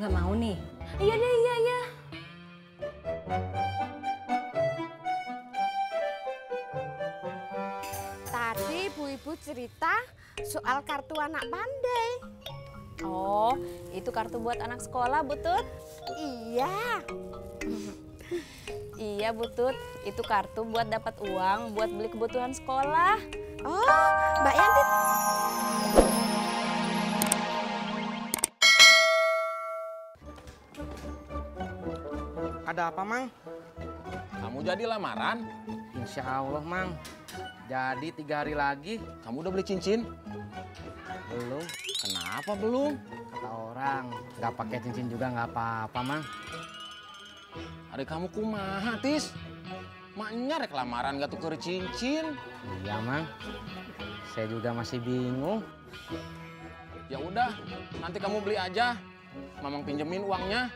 nggak mau nih? Iya deh, iya. Tadi ibu-ibu cerita soal kartu anak pandai. Oh, itu kartu buat anak sekolah, Bu Tut? Iya. Iya, Bu Tut. Itu kartu buat dapat uang buat beli kebutuhan sekolah. Oh, Mbak Yanti. Ada apa, Mang? Kamu jadi lamaran? Insya Allah, Mang. Jadi 3 hari lagi. Kamu udah beli cincin? Belum. Kenapa belum? Kata orang, nggak pakai cincin juga nggak apa-apa, Mang. Adik kamu kumaha, Tis? Maknya rek lamaran gak tuker cincin. Iya, Mang. Saya juga masih bingung. Ya udah, nanti kamu beli aja. Mamang pinjemin uangnya.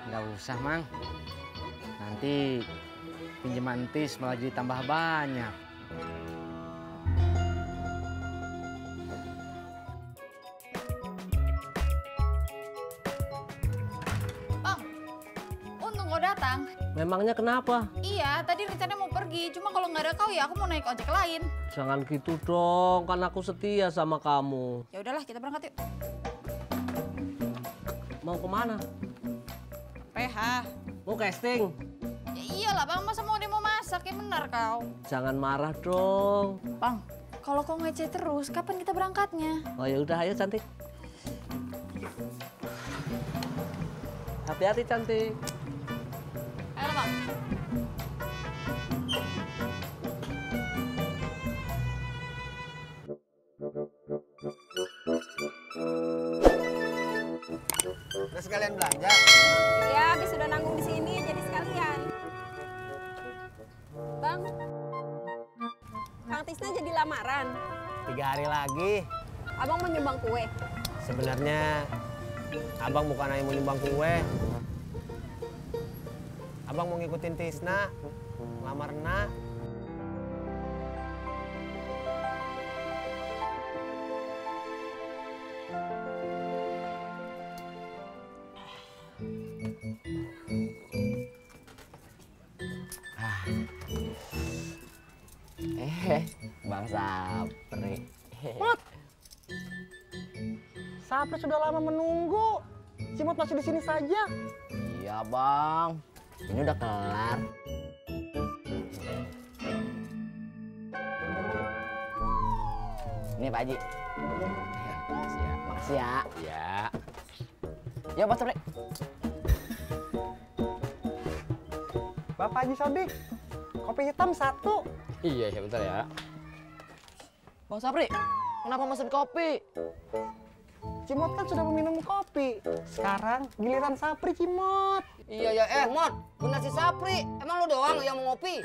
Nggak usah, Mang. Nanti pinjaman Tis malah jadi tambah banyak. Bang, untung kau datang. Memangnya kenapa? Iya, tadi rencananya mau pergi. Cuma kalau nggak ada kau ya aku mau naik ojek lain. Jangan gitu dong, kan aku setia sama kamu. Ya udahlah, kita berangkat yuk. Mau kemana? PH. Mau casting? Ya iyalah bang, masa mau dia mau masak? Ya benar kau. Jangan marah dong. Bang, kalau kau ngeceh terus, kapan kita berangkatnya? Oh ya udah, ayo cantik. Hati-hati cantik. Ayo bang. Udah sekalian belanja? Iya, habis udah nanggung di sini jadi sekalian. Bang, Kang Tisna jadi lamaran. 3 hari lagi. Abang mau nyumbang kue. Sebenarnya Abang bukan hanya mau nyumbang kue. Abang mau ngikutin Tisna, ngelamar Na. Bang Sapri. Mot! Sapri sudah lama menunggu. Cimot masih di sini saja. Iya bang, ini udah kelar. Ini Pak Haji. Makasih ya. Makasih ya. Ya. Yuk Pak Sapri. Bapak Haji Sodik, kopi hitam 1. Iya, bentar ya. Bang Sapri, kenapa mesen kopi? Cimot kan sudah meminum kopi. Sekarang giliran Sapri, Cimot. Iya ya, Mot, bener si Sapri. Emang lu doang yang mau ngopi?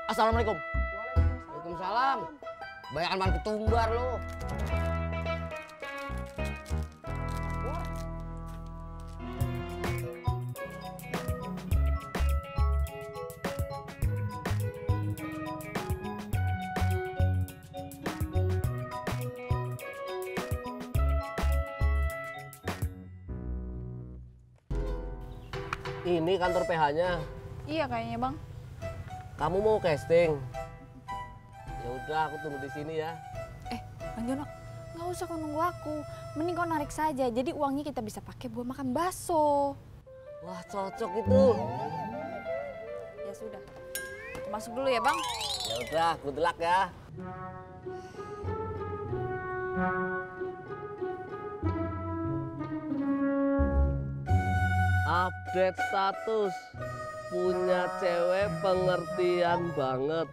Assalamualaikum. Waalaikumsalam. Banyakan ban ketumbar lu. Ini kantor PH-nya. Iya kayaknya bang. Kamu mau casting? Ya udah, aku tunggu di sini ya. Bang Jono, nggak usah kau nunggu aku. Mending kau narik saja. Jadi uangnya kita bisa pakai buat makan bakso. Wah, cocok itu. Ya sudah. Aku masuk dulu ya bang. Ya udah, good luck ya. Update status. Punya cewek pengertian banget.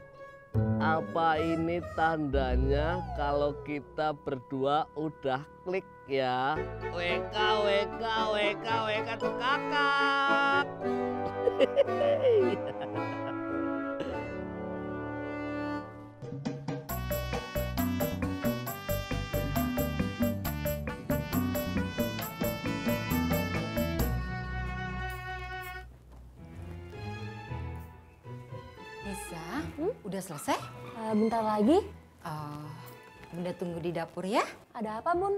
Apa ini tandanya kalau kita berdua udah klik ya? WK, WK, WK, WK tuh kakak. Udah selesai? Bentar lagi. Bunda tunggu di dapur ya. Ada apa, Bun?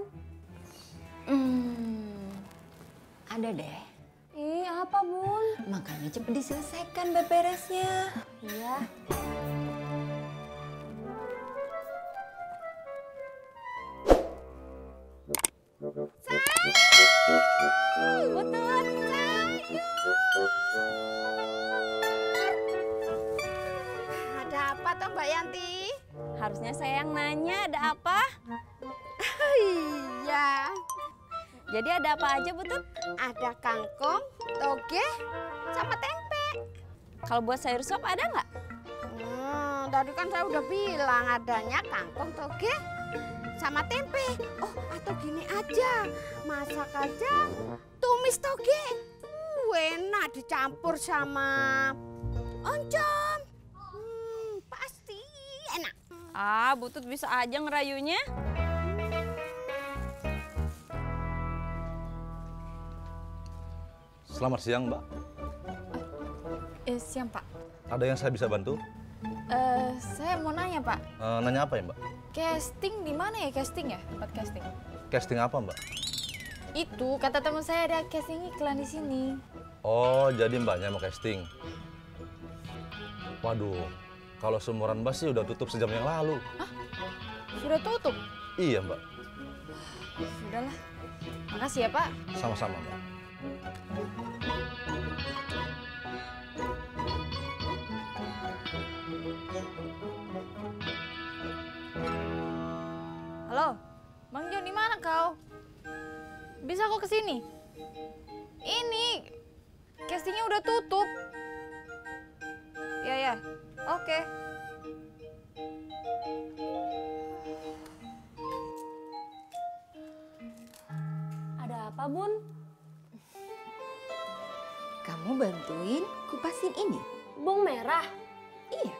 Ada deh. Ih, apa, Bun? Makanya cepet diselesaikan beberesnya. Iya. Ada apa toh Mbak Yanti? Harusnya saya yang nanya, ada apa? Iya, Jadi ada apa aja, Butut? ada kangkung, toge, sama tempe. Kalau buat sayur sop ada nggak? Tadi kan saya udah bilang adanya kangkung, toge, sama tempe. Oh, atau gini aja, masak aja tumis toge. Enak dicampur sama oncom. Pasti enak. Ah, Butut bisa aja ngerayunya. Selamat siang, Mbak. Siang, Pak. Ada yang saya bisa bantu? Saya mau nanya, Pak. Nanya apa ya, Mbak? Casting di mana ya casting ya? Tempat casting. Casting apa, Mbak? Itu kata teman saya ada casting iklan di sini. Oh, jadi Mbaknya mau casting. Waduh, kalau seumuran Mbak sih udah tutup sejam yang lalu. Hah? Sudah tutup? Iya, Mbak. Sudahlah. Makasih ya, Pak. Sama-sama, Mbak. Halo, Bang Jon, di mana kau? Bisa kok kesini? Ini castingnya udah tutup. Ya, oke. Ada apa, Bun? Kamu bantuin kupasin ini. Bawang merah. Iya.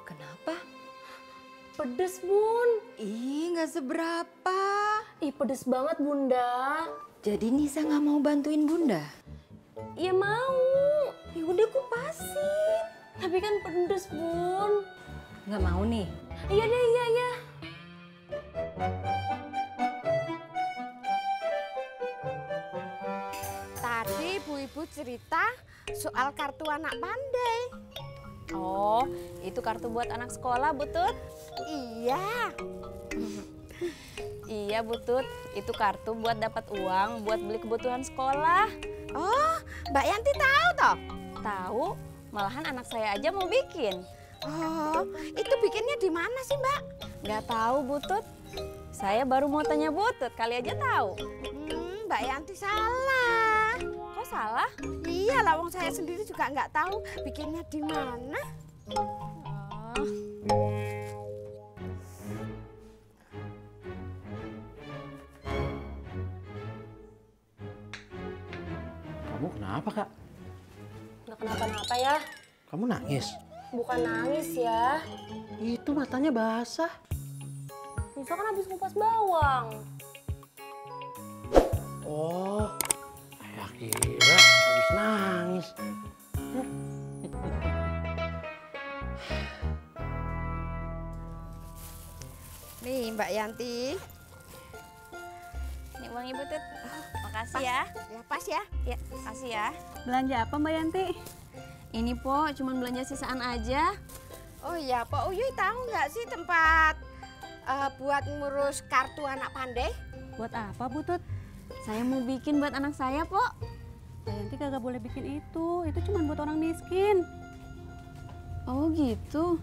Kenapa? Pedes, Bun. Ih, nggak seberapa. Ih, pedes banget, Bunda. Jadi Nisa nggak mau bantuin Bunda? Ya mau. Ya udah kupasin. Tapi kan pedes, Bun. Nggak mau nih? Iya deh, iya. Tadi ibu-ibu cerita soal kartu anak pandai. Oh, itu kartu buat anak sekolah, Butut? Iya. Iya, Butut. Itu kartu buat dapat uang buat beli kebutuhan sekolah. Oh, Mbak Yanti tahu toh? Tahu, malahan anak saya aja mau bikin. Oh, itu bikinnya di mana sih, Mbak? Nggak tahu, Butut. Saya baru mau tanya Butut, kali aja tahu. Mbak Yanti salah. Kok salah? Iya, lawang saya sendiri juga nggak tahu bikinnya di mana. Kamu kenapa, Kak? Nggak kenapa-napa ya. Kamu nangis? Bukan nangis ya. Itu matanya basah. Nisa kan habis ngupas bawang. Oh, saya kira habis nangis. Nih, Mbak Yanti. Ini uangnya, Butut. Makasih ya. Ya, pas ya. Ya, makasih ya. Belanja apa Mbak Yanti? Ini, Po, cuman belanja sisaan aja. Oh iya, Pak Uyuy tahu nggak sih tempat buat ngurus kartu anak pandai? Buat apa Butut? Saya mau bikin buat anak saya, Po. Mbak Yanti kagak boleh bikin itu cuma buat orang miskin. Oh gitu.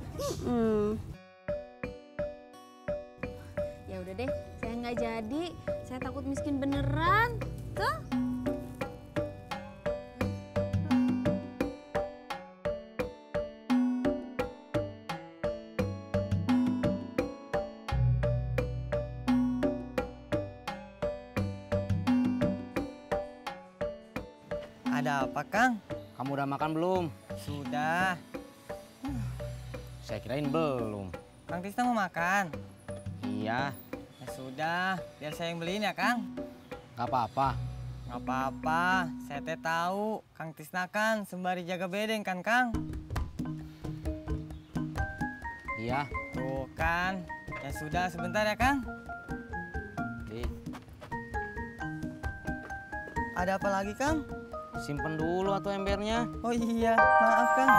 Ya udah deh, saya nggak jadi. Saya takut miskin beneran. Tuh. Ada apa, Kang? Kamu udah makan belum? Sudah. Saya kirain belum. Kang Tisna mau makan? Iya, Ya sudah, biar saya yang beliin ya, Kang. gak apa-apa. Nggak apa-apa, saya teh tahu. Kang Tisna kan sembari jaga bedeng kan, Kang? Iya. Tuh kan, Ya sudah, sebentar ya Kang. Ada apa lagi Kang? Simpen dulu atau embernya. Oh iya, maaf Kang.